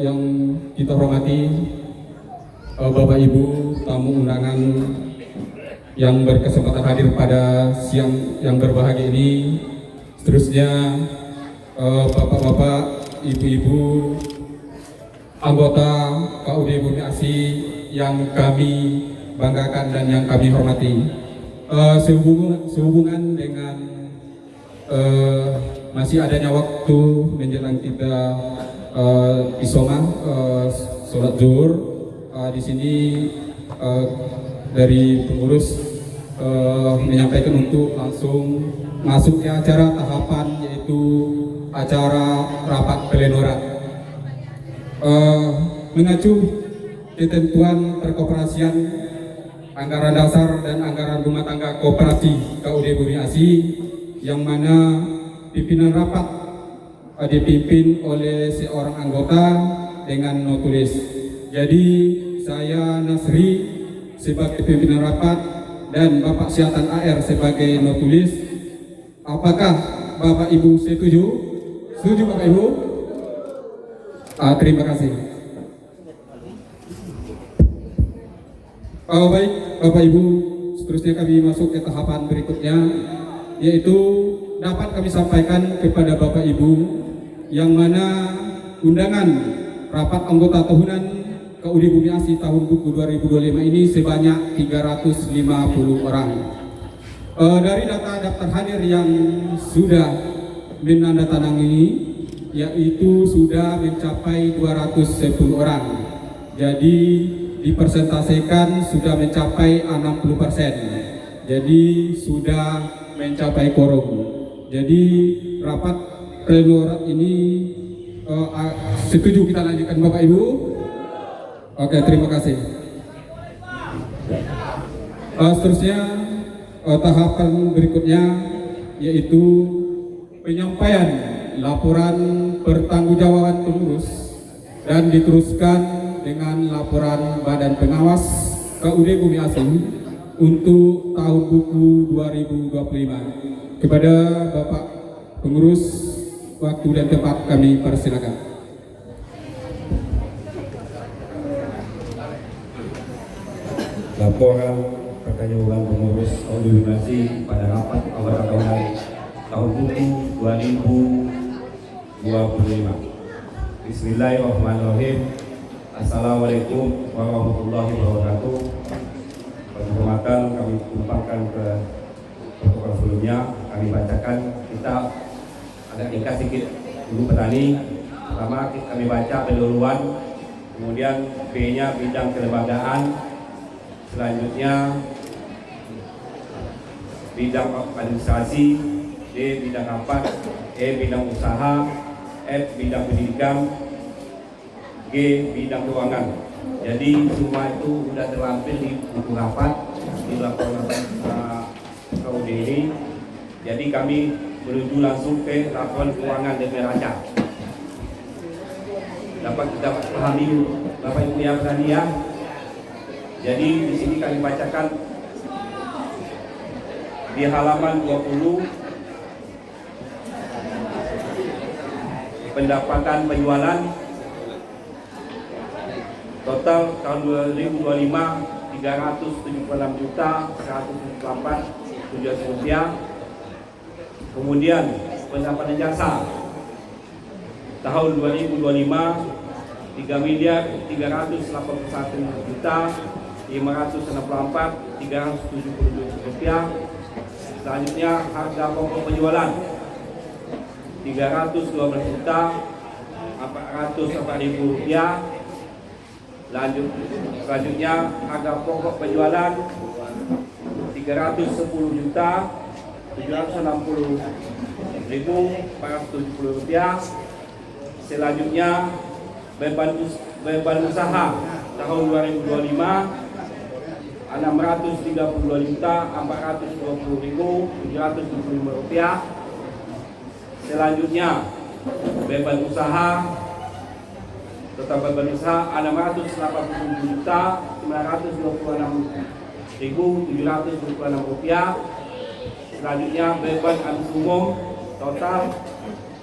Yang kita hormati Bapak Ibu tamu undangan yang berkesempatan hadir pada siang yang berbahagia ini, seterusnya Bapak-bapak, Ibu-ibu, anggota KUD Bumi Asi yang kami banggakan dan yang kami hormati. Sehubungan dengan masih adanya waktu menjelang kita isoma sholat zuhur, di sini dari pengurus menyampaikan untuk langsung masuk ke acara tahapan, yaitu acara rapat pleno. Mengacu ketentuan perkoperasian anggaran dasar dan anggaran rumah tangga koperasi KUD Bumi Asi, yang mana pimpinan rapat dipimpin oleh seorang anggota dengan notulis. Jadi saya Nasri sebagai pimpinan rapat dan Bapak Syatan AR sebagai notulis. Apakah Bapak Ibu setuju? Setuju Bapak Ibu? Terima kasih. Baik Bapak Ibu, seterusnya kami masuk ke tahapan berikutnya, yaitu dapat kami sampaikan kepada Bapak Ibu yang mana undangan rapat anggota tahunan KUD Bumi Asi tahun buku 2025 ini sebanyak 350 orang. Dari data daftar hadir yang sudah menandatangani, yaitu sudah mencapai 210 orang. Jadi dipresentasikan sudah mencapai 60%. Jadi sudah mencapai quorum. Jadi rapat pleno ini setuju kita lanjutkan Bapak Ibu? Oke, terima kasih. Seterusnya tahapan berikutnya yaitu penyampaian laporan pertanggungjawaban pengurus dan diteruskan dengan laporan Badan Pengawas KUD Bumi Asi untuk tahun buku 2025. Kepada Bapak Pengurus, waktu dan tempat kami persilakan. Laporan pertanggungjawaban pengurus KUD Bumi Asi pada rapat anggota tahunan tahun buku 2025. Bismillahirrahmanirrahim. Assalamualaikum warahmatullahi wabarakatuh. Penghormatan kami tumpahkan ke protokol sebelumnya. Kami bacakan, kita agak ringkas sedikit dulu petani. Pertama kami baca pendahuluan, kemudian B-nya bidang kelembagaan, selanjutnya bidang administrasi, D bidang rapat, E bidang usaha, F bidang pendidikan, G bidang keuangan. Jadi semua itu sudah terlampir di buku rapat di laporan KUD ini. Jadi kami menuju langsung ke laporan keuangan dan neraca. Dapat kita pahami Bapak Ibu yang berani ya. Jadi di sini kami bacakan di halaman 20 pendapatan penjualan total tahun 2025 376.178.700 rupiah. Kemudian pendapatan jasa tahun 2025 3.381.564.370 rupiah. Selanjutnya harga pokok penjualan 312.404.000 rupiah. Selanjutnya harga pokok penjualan 310.760.470 rupiah. Selanjutnya beban usaha tahun 2025 632.420.775 rupiah. Selanjutnya beban usaha total beban usaha 687.926.726 rupiah. Selanjutnya beban angsuran umum total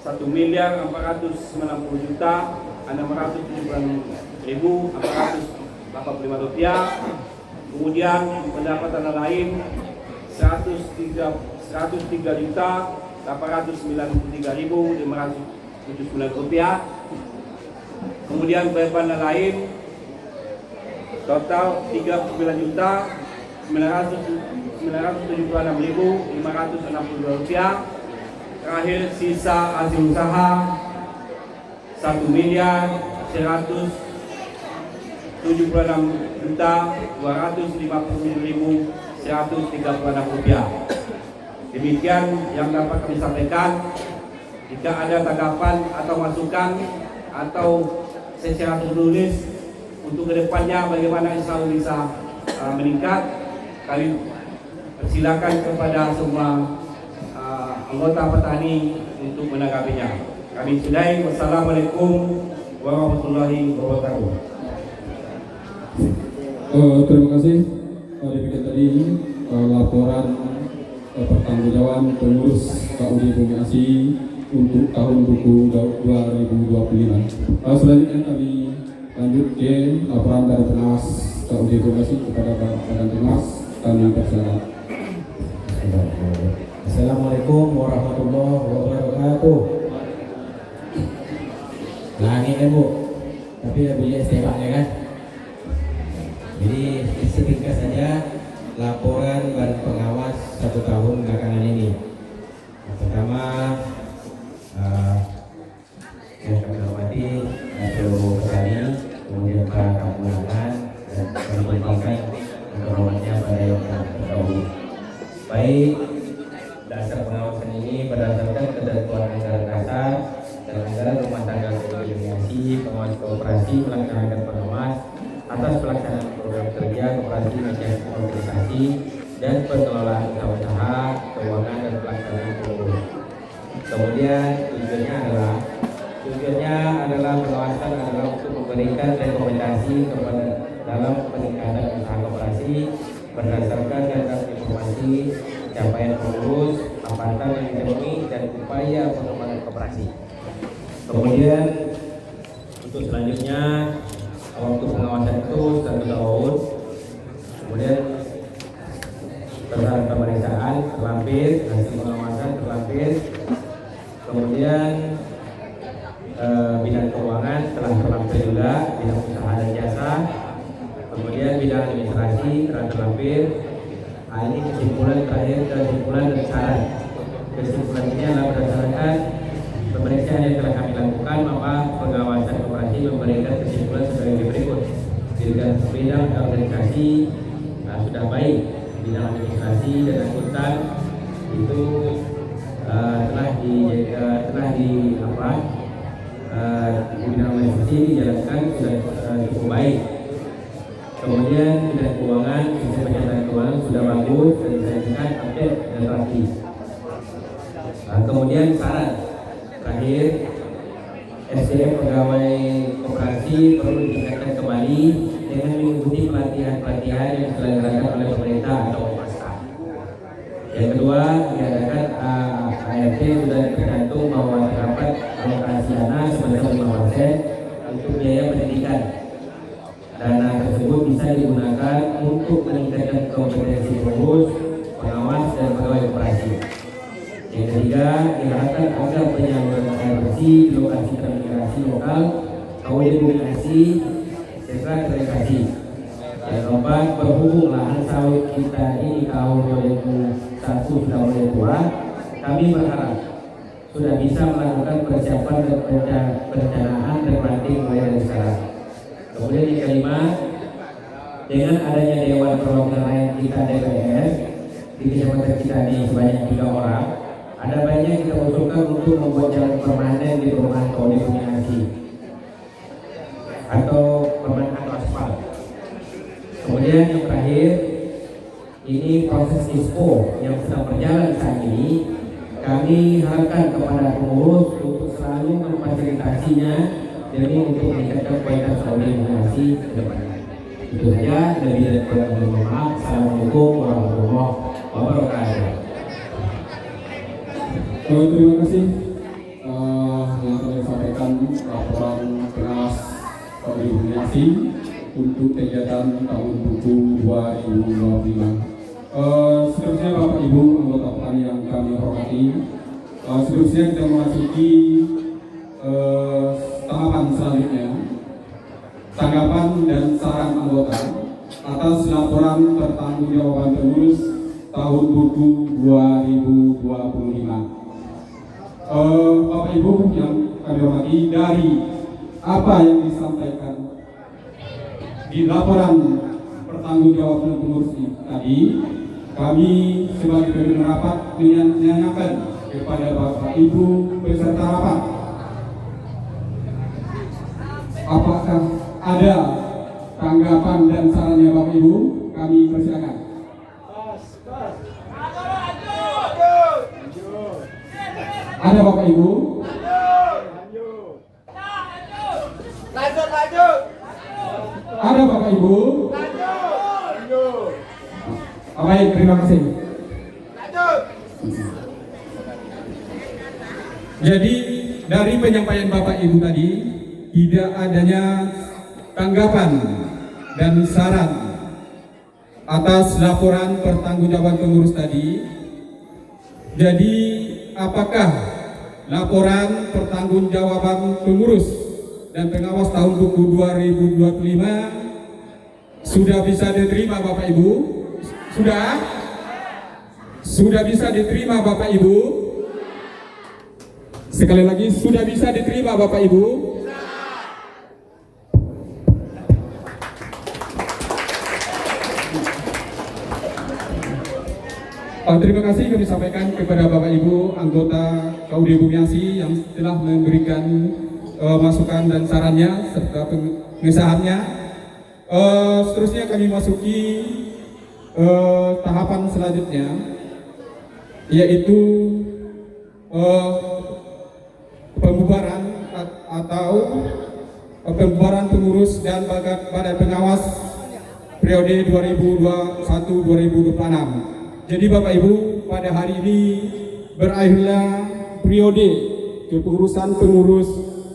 1.490.900.000 Rp676.485. Kemudian pendapatan lain Rp103.893.579. Kemudian beban lain total Rp39.976.562. Terakhir sisa hasil usaha Rp1.176.250.136. Demikian yang dapat kami sampaikan. Jika ada tanggapan atau masukan atau secara tertulis untuk kedepannya bagaimana insya Allah bisa meningkat, kami persilakan kepada semua anggota petani untuk menanggapinya. Kami sudahi. Wassalamualaikum warahmatullahi wabarakatuh. Terima kasih. Demikian tadi laporan pertanggungjawaban pengurus KUD Bumi Asi untuk tahun buku 2025. Selanjutnya kami lanjut ke laporan dari pengawas KUD Bumi Asi kepada Badan Pengawas. Kami persilakan. Assalamualaikum warahmatullahi wabarakatuh. Langit ya Bu, tapi ya beli STK ya kan. Jadi singkat saja laporan Badan Pengawas 1 tahun belakangan ini. Pertama, yang kami hormati seluruh petani, kemudian para kampung dan kami berikan penghormatannya pada yang terdahulu. Baik, dasar pengawasan ini berdasarkan ketentuan anggaran dasar dan anggaran rumah tangga koordinasi pengawas koperasi melaksanakan pengawas atas pelaksanaan program kerja koperasi mediasi organisasi dan pengelolaan usaha keuangan dan pelaksanaan pengurus. Kemudian tujuannya adalah pengawasan adalah untuk memberikan rekomendasi kepada dalam peningkatan usaha koperasi berdasarkan data informasi capaian pengurus, hambatan yang ditemui dan upaya pengembangan koperasi. Kemudian untuk selanjutnya waktu pengawasan itu 1 tahun. Kemudian berdasarkan pemeriksaan terlampir, hasil pengawasan terlampir. Kemudian bidang keuangan telah terlampir juga, bidang usaha dan jasa. Kemudian bidang administrasi telah terlampir. Ini kesimpulan terakhir, kesimpulan dan saran. Kesimpulan ini adalah berdasarkan pemeriksaan yang telah kami lakukan, maka pengawasan koperasi memberikan kesimpulan sebagai berikut. Bidang organisasi sudah baik, bidang administrasi dan akuntan itu telah di bidang organisasi dijalankan sudah cukup baik. Kemudian bidang keuangan, sistem penyelenggaraan keuangan sudah bagus dan disajikan update dan rapi. Kemudian saran terakhir, SDM pegawai koperasi perlu ditingkatkan kembali dengan mengikuti pelatihan-pelatihan yang diselenggarakan oleh pemerintah atau swasta. Yang kedua, diadakan ART sudah tergantung bahwa terdapat alokasi dana sebesar 5% untuk biaya pendidikan. Dana tersebut bisa digunakan untuk meningkatkan kompetensi pengurus, pengawas, dan pegawai koperasi. Yang ketiga, diharapkan agar penyaluran air bersih di lokasi transmigrasi lokal KUD Bumi Asi segera teratasi. Yang keempat, berhubung lahan sawit kita ini tahun 2001 sudah mulai tua, kami berharap sudah bisa melakukan persiapan dan perencanaan replanting mulai dari sekarang. Kemudian yang kelima, dengan adanya Dewan Perwakilan Rakyat kita DPR di kecamatan kita ini sebanyak 3 orang, ada banyak kita usulkan untuk membuat jalan permanen di perumahan KUD Bumi Asi atau permanen atau aspal. Kemudian yang terakhir, ini proses ISPO yang sedang berjalan saat ini. Kami harapkan kepada pengurus untuk selalu memfasilitasinya demi untuk meningkatkan kualitas organisasi ke depannya. Itu saja, lebih dan kurang mohon maaf. Assalamualaikum warahmatullahi wabarakatuh. Terima kasih yang telah disampaikan laporan pengawas KUD Bumi Asi untuk kegiatan tahun buku 2025. Seterusnya Bapak Ibu anggota petani yang kami hormati, seterusnya kita memasuki tahapan selanjutnya, tanggapan dan saran anggota atas laporan pertanggungjawaban pengurus tahun buku 2025. Bapak Ibu yang kami hormati, dari apa yang disampaikan di laporan pertanggungjawaban pengurus tadi, kami sebagai pimpinan rapat menanyakan kepada Bapak Ibu peserta rapat, apakah ada tanggapan dan sarannya Bapak Ibu? Kami persilakan. Ada Bapak Ibu? Ada Bapak Ibu? Baik, terima kasih. Jadi dari penyampaian Bapak Ibu tadi, tidak adanya tanggapan dan saran atas laporan pertanggungjawaban pengurus tadi. Jadi apakah laporan pertanggungjawaban pengurus dan pengawas tahun buku 2025 sudah bisa diterima Bapak Ibu? Sudah bisa diterima Bapak Ibu? Sekali lagi, sudah bisa diterima Bapak Ibu? Terima kasih kami sampaikan kepada Bapak Ibu anggota KUD Bumi Asi yang telah memberikan masukan dan sarannya serta pengesahannya. Seterusnya kami masuki tahapan selanjutnya, yaitu pembubaran atau pembubaran pengurus dan badan pengawas periode 2021-2026. Jadi Bapak Ibu, pada hari ini berakhirlah periode kepengurusan pengurus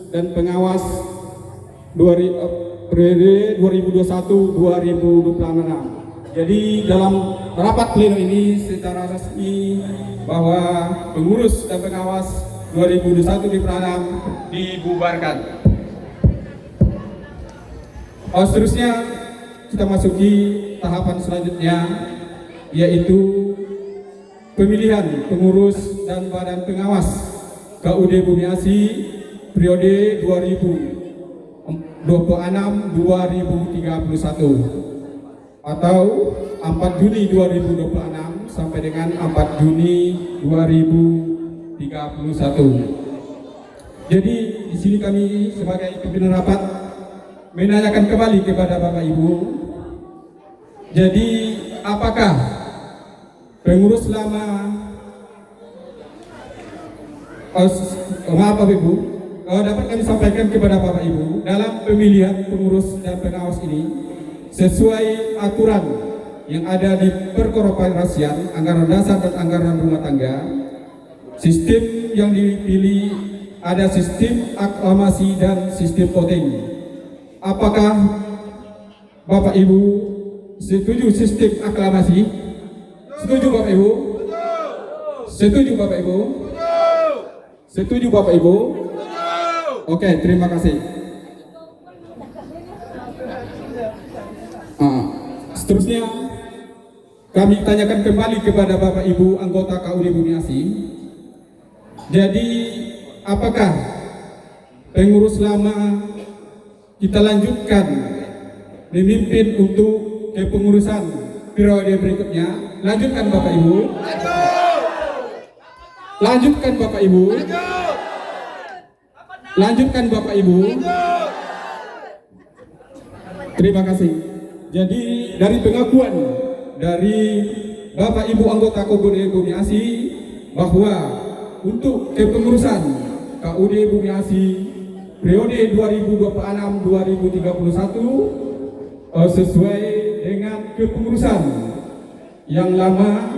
dan pengawas periode 2021-2026. Jadi dalam rapat pleno ini secara resmi bahwa pengurus dan pengawas 2021 dibubarkan. Seterusnya kita masuki tahapan selanjutnya, yaitu pemilihan pengurus dan badan pengawas KUD Bumi Asi periode 2026-2031 atau 4 Juni 2026 sampai dengan 4 Juni 2031. Jadi di sini kami sebagai pimpinan rapat menanyakan kembali kepada Bapak Ibu. Jadi apakah pengurus lama Bapak Ibu dapat kami sampaikan kepada Bapak Ibu dalam pemilihan pengurus dan pengawas ini sesuai aturan yang ada di Perkoperasian, anggaran dasar dan anggaran rumah tangga. Sistem yang dipilih ada sistem aklamasi dan sistem voting. Apakah Bapak Ibu setuju sistem aklamasi? Setuju Bapak Ibu? Setuju Bapak Ibu? Setuju Bapak Ibu? Oke, terima kasih. Seterusnya kami tanyakan kembali kepada Bapak Ibu anggota KUD Bumi Asi. Jadi apakah pengurus lama kita lanjutkan memimpin untuk kepengurusan periode berikutnya? Lanjutkan Bapak Ibu. Lanjutkan Bapak Ibu. Lanjutkan Bapak Ibu. Terima kasih. Jadi dari pengakuan dari Bapak Ibu anggota KUD Bumi Asi bahwa untuk kepengurusan KUD Bumi Asi periode 2026-2031 sesuai dengan kepengurusan yang lama,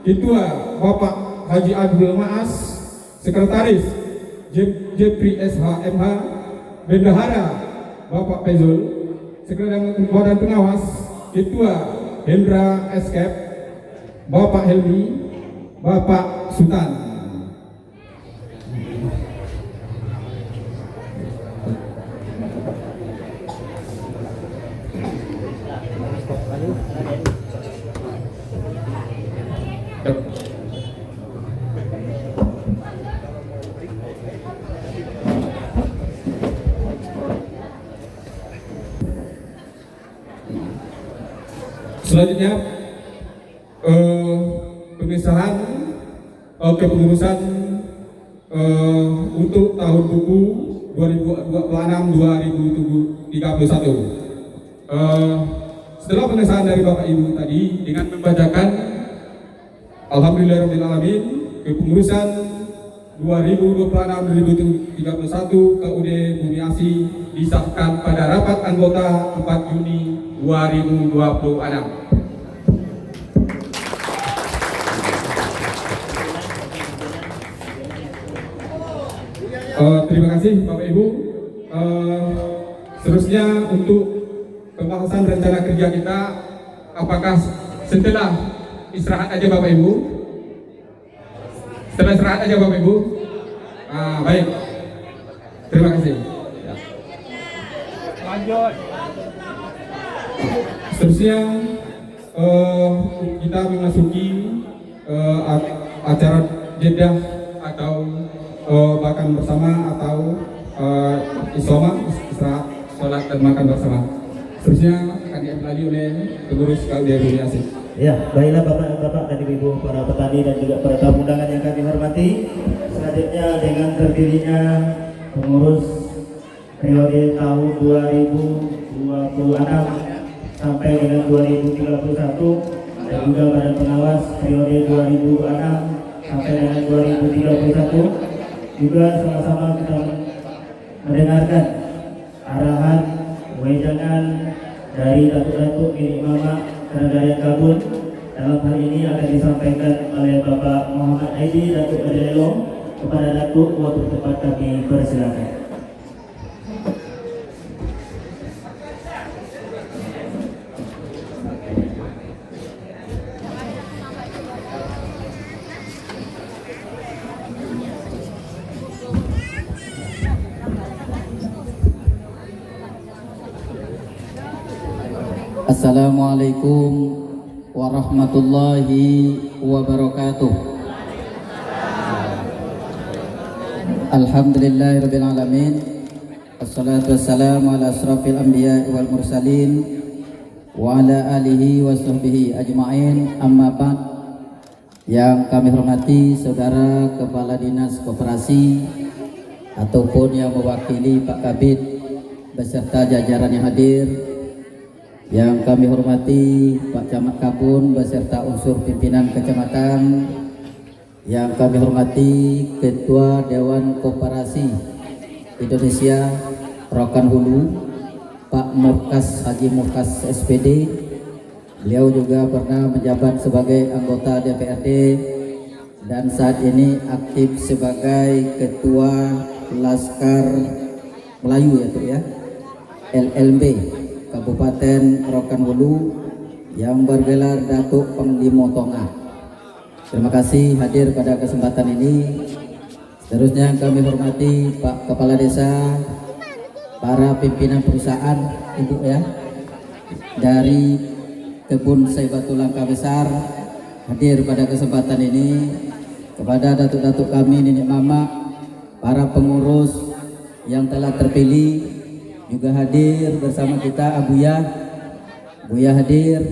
Ketua Bapak Haji Abdul Maas, Sekretaris Jepri SH MH, Bendahara Bapak Pezul, Sekretariat Badan Pengawas Ketua Hendra Eskep, Bapak Helmi, Bapak Sultan. Selanjutnya pengesahan kepengurusan untuk tahun buku 2026-2031. Setelah pengesahan dari Bapak Ibu tadi dengan membacakan Alhamdulillahirrahmanirrahim, kepengurusan 2026-2031 KUD Bumi Asi disahkan pada rapat anggota 4 Juni 2026. Terima kasih Bapak Ibu. Seterusnya untuk pembahasan rencana kerja kita, apakah setelah istirahat aja Bapak Ibu? Setelah istirahat aja Bapak Ibu? Baik. Terima kasih. Lanjut. Seterusnya kita memasuki acara jedah atau makan bersama atau istirahat, sholat dan makan bersama. Seterusnya akan diambil oleh pengurus KUD Bumi Asi. Ya, baiklah Bapak-Bapak dan Ibu para petani dan juga para tamu undangan yang kami hormati. Selanjutnya dengan terdirinya pengurus periode tahun 2026 sampai dengan 2031 dan juga badan pengawas periode 2026 sampai dengan 2031. Juga sama-sama kita mendengarkan arahan wejangan dari Datuk-Datuk Giri Mama Kerajaan Kabun. Dalam hal ini akan disampaikan oleh Bapak Muhammad Aidi Datuk Adelong kepada Datuk. Waktu tepat kami persilakan. Assalamualaikum warahmatullahi wabarakatuh. Alhamdulillahirabbil alamin. Assalatu wassalamu ala asrafil anbiya'i wal mursalin wa ala alihi wa sahbihi ajma'in. Amma ba'd. Yang kami hormati Saudara Kepala Dinas Koperasi ataupun yang mewakili Pak Kabid beserta jajaran yang hadir, yang kami hormati Pak Camat Kabun beserta unsur pimpinan kecamatan, yang kami hormati Ketua Dewan Koperasi Indonesia Rokan Hulu Pak Murkas Haji Murkas SPD. Beliau juga pernah menjabat sebagai anggota DPRD dan saat ini aktif sebagai Ketua Laskar Melayu ya LLB Kabupaten Rokan Hulu yang bergelar Datuk Panglima Tonga. Terima kasih hadir pada kesempatan ini. Seterusnya kami hormati Pak Kepala Desa, para pimpinan perusahaan Ibu ya dari Kebun Saibatul Langkah Besar hadir pada kesempatan ini, kepada datuk-datuk kami, nenek mama, para pengurus yang telah terpilih juga hadir bersama kita, Buya hadir,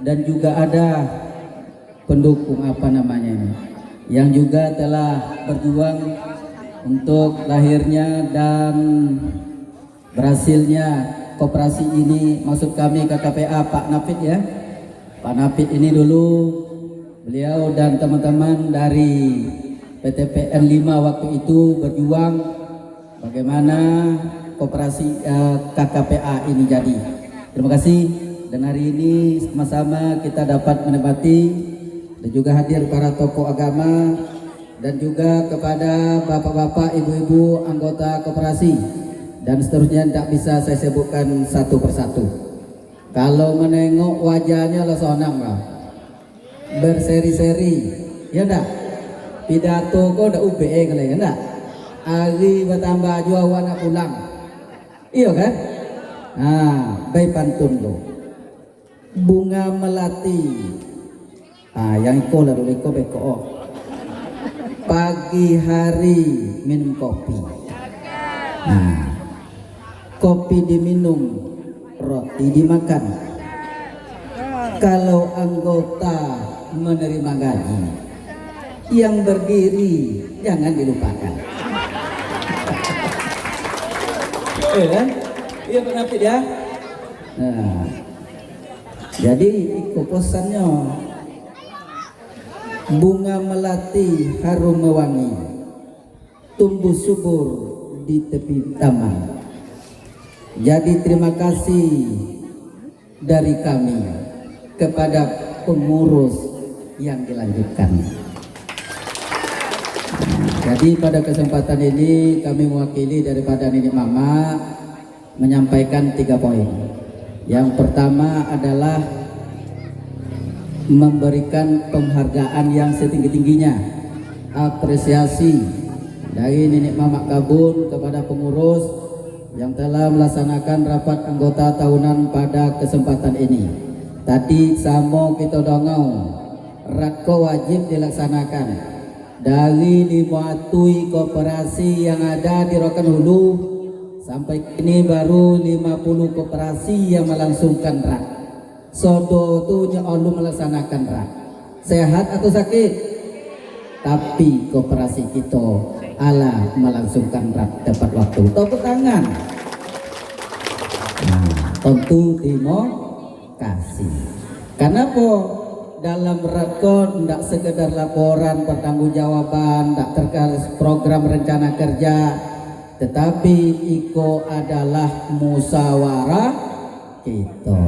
dan juga ada pendukung yang juga telah berjuang untuk lahirnya dan berhasilnya koperasi ini. Maksud kami KKPA Pak Napit ya. Pak Napit ini dulu beliau dan teman-teman dari PTPN 5 waktu itu berjuang bagaimana koperasi KKPA ini jadi. Terima kasih, dan hari ini sama-sama kita dapat menikmati dan juga hadir para tokoh agama dan juga kepada bapak-bapak, ibu-ibu anggota koperasi dan seterusnya tidak bisa saya sebutkan satu persatu. Kalau menengok wajahnya lah sonang lah, berseri-seri, ya enggak? Pidato kok udah UBE kali ya enggak? Hari bertambah jua anak pulang, iya kan? Nah, baik pantun lo. Bunga melati, yang iko lah dulu iko beko. Pagi hari minum kopi. Nah, kopi diminum, roti dimakan. Kalau anggota menerima gaji, yang berdiri jangan dilupakan. Kan? Iya Pak Nafid ya. Nah, jadi ikut pesannya. Bunga melati harum mewangi, tumbuh subur di tepi taman. Jadi terima kasih dari kami kepada pengurus yang dilanjutkan. Jadi pada kesempatan ini kami mewakili daripada Nenek Mama menyampaikan 3 poin. Yang pertama adalah memberikan penghargaan yang setinggi-tingginya, apresiasi dari Nenek Mama Kabun kepada pengurus yang telah melaksanakan rapat anggota tahunan pada kesempatan ini. Tadi samo kita dongau, Ratko wajib dilaksanakan dari 5 tui koperasi yang ada di Rokan Hulu sampai kini baru 50 koperasi yang melangsungkan rak. Sodo tu Allah melaksanakan rak. Sehat atau sakit? Tapi koperasi kita Allah melangsungkan rak tepat waktu. Tepuk tangan. Nah, tentu terima kasih. Kenapa? Dalam rakon tidak sekedar laporan pertanggungjawaban, tidak terkait program rencana kerja, tetapi iko adalah musyawarah kita.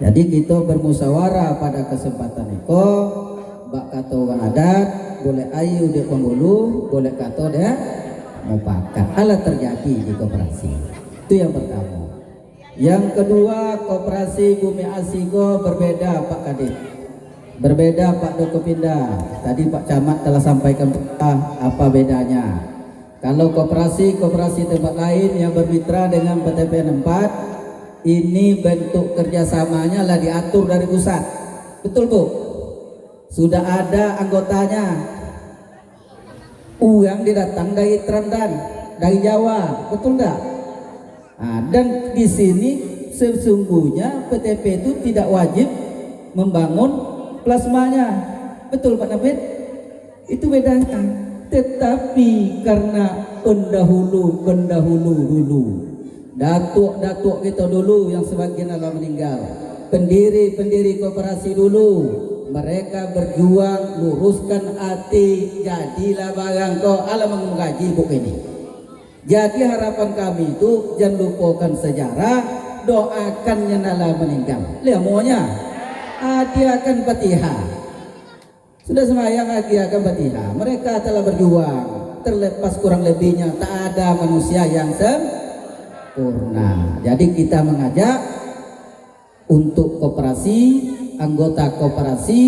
Jadi kita bermusyawarah pada kesempatan iko, bak kata orang adat, boleh ayu di penghulu, boleh kata dia mufakat. Alat terjadi di koperasi. Itu yang pertama. Yang kedua, koperasi Bumi Asigo berbeda Pak Kadip. Berbeda Pak Dokopinda. Tadi Pak Camat telah sampaikan apa bedanya. Kalau koperasi tempat lain yang bermitra dengan PTPN 4, ini bentuk kerjasamanya lah diatur dari pusat. Betul Bu? Sudah ada anggotanya. Yang didatang dari Trendan, dari Jawa, betul enggak? Nah, dan di sini sesungguhnya PTP itu tidak wajib membangun plasmanya, betul Pak Nafid? Itu bedanya. Tetapi karena pendahulu dulu, datuk kita dulu yang sebagian adalah meninggal, pendiri koperasi dulu, mereka berjuang luruskan hati, jadilah barang kau ala menggaji buku ini. Jadi harapan kami itu jangan lupakan sejarah, doakan yang telah meninggal. Lihat maunya, dia akan Fatihah. Sudah semayang dia akan Fatihah. Mereka telah berjuang, terlepas kurang lebihnya tak ada manusia yang sempurna. Jadi kita mengajak untuk koperasi, anggota koperasi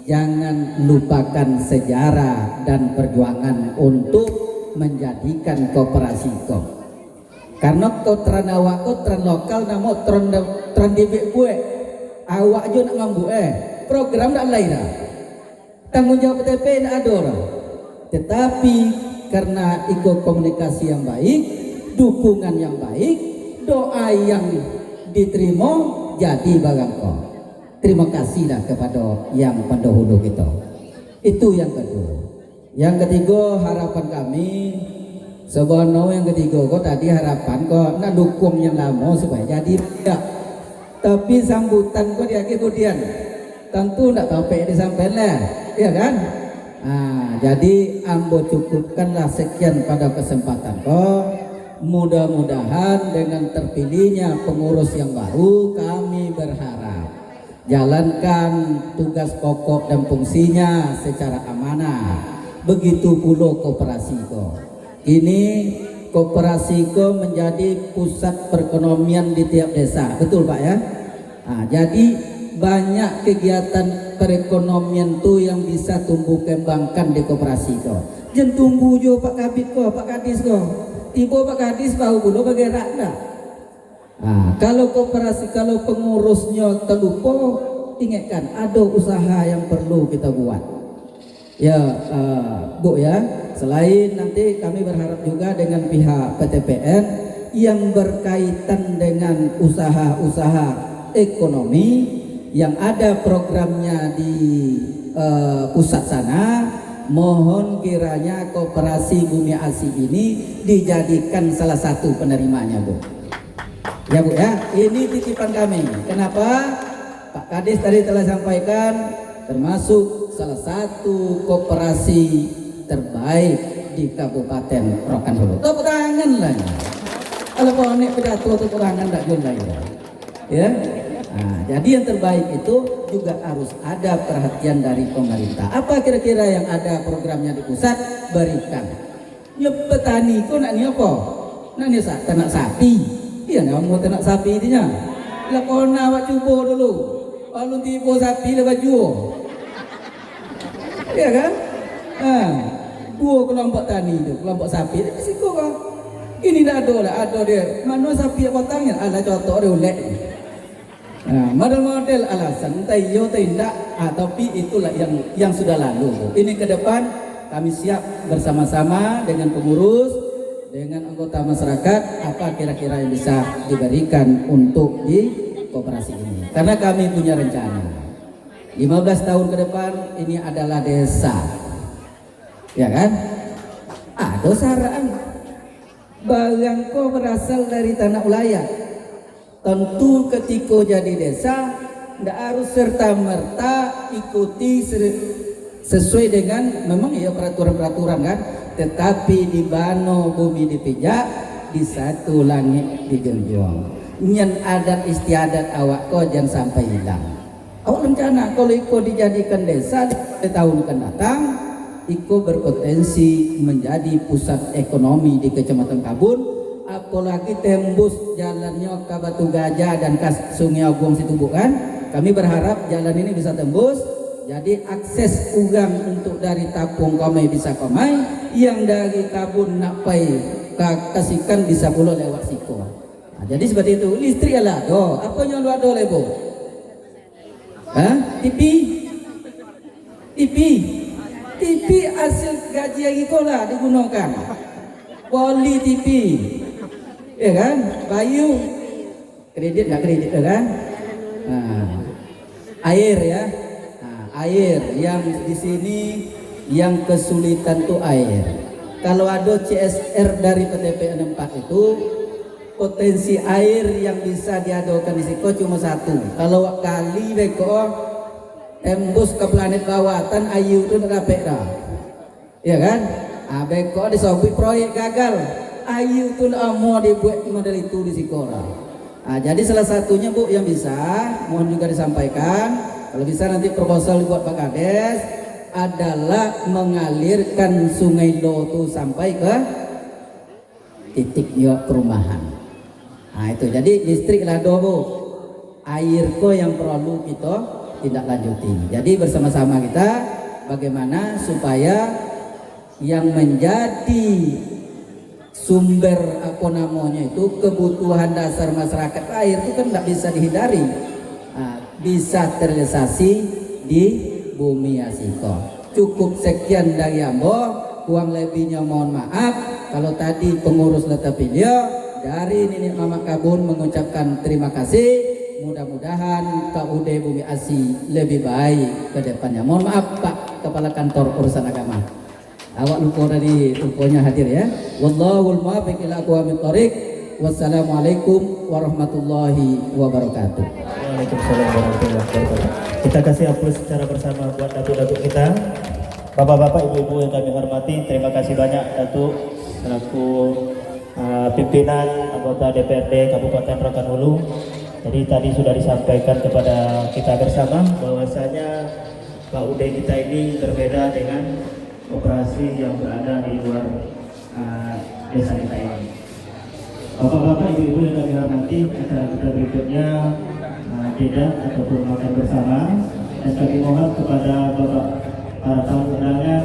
jangan lupakan sejarah dan perjuangan untuk menjadikan koperasi kau. Karena kau tran awak kau tran lokal namo tran dibek gue awak jo nak mambu program nak lain dah. Tanggung jawab PTP nak ada lah. Tetapi karena ikut komunikasi yang baik, dukungan yang baik, doa yang diterima jadi barang kau. Terima kasihlah kepada yang pendahulu kita. Itu yang kedua. Yang ketiga, harapan kami sebenarnya yang ketiga kok tadi harapan kok nak dukung yang lama supaya jadi tidak. Tapi sambutan kok dia kemudian tentu tidak sampai disampaikan, ya kan? Nah, jadi ambo cukupkanlah sekian pada kesempatan kok. Mudah-mudahan dengan terpilihnya pengurus yang baru, kami berharap jalankan tugas pokok dan fungsinya secara amanah. Begitu pula koperasi kok. Ini koperasi ko menjadi pusat perekonomian di tiap desa, betul Pak ya? Nah, jadi banyak kegiatan perekonomian tuh yang bisa tumbuh kembangkan di koperasi ko. Jangan tunggu jo Pak Kabit ko, Pak Kadis ko. Tiba Pak Kadis bahu dulu bergerak dah. Nah, kalau koperasi, kalau pengurusnya terlupa, ingatkan ada usaha yang perlu kita buat. Ya, Bu ya. Selain nanti kami berharap juga dengan pihak PTPN yang berkaitan dengan usaha-usaha ekonomi yang ada programnya di pusat sana, mohon kiranya Koperasi Bumi Asi ini dijadikan salah satu penerimanya, Bu. Ya Bu ya, ini titipan kami. Kenapa? Pak Kadis tadi telah sampaikan termasuk salah satu koperasi terbaik di Kabupaten Rokan Hulu. Tepuk tangan lah. Kalau mau nek pidato tepuk tangan tak jual lagi. Ya. Nah, jadi yang terbaik itu juga harus ada perhatian dari pemerintah. Apa kira-kira yang ada programnya di pusat, berikan. Ya petani kok nak ni apa? Nak ni ternak sapi. Iya nak mau ternak sapi itinya. Lah kona awak cuba dulu. Kalau tiba sapi le baju. Iya kan? Ah, dua kelompok tani itu, kelompok sapi. Risiko kah? Ini dah ada dia. Mana sapi yang potongnya? Ada contoh dia ulek. Nah, model-model alasan entah iya atau tidak, tapi itulah yang sudah lalu. Ini ke depan kami siap bersama-sama dengan pengurus, dengan anggota masyarakat, apa kira-kira yang bisa diberikan untuk di koperasi ini. Karena kami punya rencana 15 tahun ke depan ini adalah desa, ya kan? Ada saran barang kau berasal dari tanah ulayat. Tentu ketika jadi desa tidak harus serta-merta ikuti sesuai dengan memang ya peraturan-peraturan kan, tetapi di bano bumi dipijak, di satu langit digenjong. Nyen adat istiadat awak kau jangan sampai hilang. Awak rencana kalau iko dijadikan desa di tahun akan datang, iko berpotensi menjadi pusat ekonomi di Kecamatan Kabun. Apalagi tembus jalannya ke Batu Gajah dan ke Sungai Agung situ bukan. Kami berharap jalan ini bisa tembus, jadi akses ugang untuk dari Tapung kami bisa komai, yang dari Kabun nak pai kasihkan bisa pula lewat Siko. Nah, jadi seperti itu. Listrik lah, do apa yang lu ada lebo? Hah? TV hasil gaji lagi kola digunakan. Poli TV. Ya kan, Bayu kredit nggak kredit ya kan? Nah, air ya, nah, air yang di sini yang kesulitan tuh air. Kalau ada CSR dari PTPN 4 itu potensi air yang bisa diadakan di Siko cuma satu. Kalau kali beko tembus ke planet bawatan ayu itu dapat dah, ya kan? Ah beko disobik proyek gagal. Ayu tuh mau dibuat model itu di Sikora. Nah, jadi salah satunya Bu yang bisa, mohon juga disampaikan, kalau bisa nanti proposal buat Pak Kades adalah mengalirkan Sungai Lotu sampai ke titik perumahan. Nah itu, jadi listrik lah Bu, air ko yang perlu kita tidak lanjuti. Jadi bersama-sama kita bagaimana supaya yang menjadi sumber apa namanya itu kebutuhan dasar masyarakat air itu kan tidak bisa dihindari, bisa terrealisasi di Bumi Asiko. Cukup sekian dari Ambo, kurang lebihnya mohon maaf. Kalau tadi pengurus letak video dari Nenek Mama Kabun mengucapkan terima kasih. Mudah-mudahan KUD Bumi Asi lebih baik ke depannya. Mohon maaf Pak Kepala Kantor Urusan Agama. Awak lupa tadi, rupanya hadir ya. Wallahul muwaffiq ila aqwamit thoriq. Wassalamualaikum warahmatullahi wabarakatuh. Waalaikumsalam warahmatullahi wabarakatuh. Kita kasih aplaus secara bersama buat datuk-datuk kita. Bapak-bapak, ibu-ibu yang kami hormati, terima kasih banyak Datuk selaku pimpinan anggota DPRD Kabupaten Rokan Hulu. Jadi tadi sudah disampaikan kepada kita bersama bahwasanya KUD kita ini berbeda dengan operasi yang berada di luar desa kita ini. Bapak-bapak, ibu-ibu yang kami hormati, acara kita berikutnya tidak ataupun makan bersama, dan kami mohon kepada bapak para tamu undangan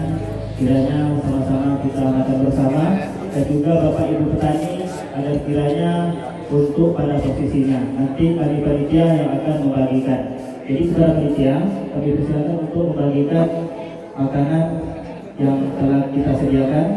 kiranya sama-sama kita makan bersama, dan juga bapak ibu petani agar kiranya untuk pada posisinya nanti kami panitia yang akan membagikan. Jadi kepada panitia kami persilakan untuk membagikan makanan yang telah kita sediakan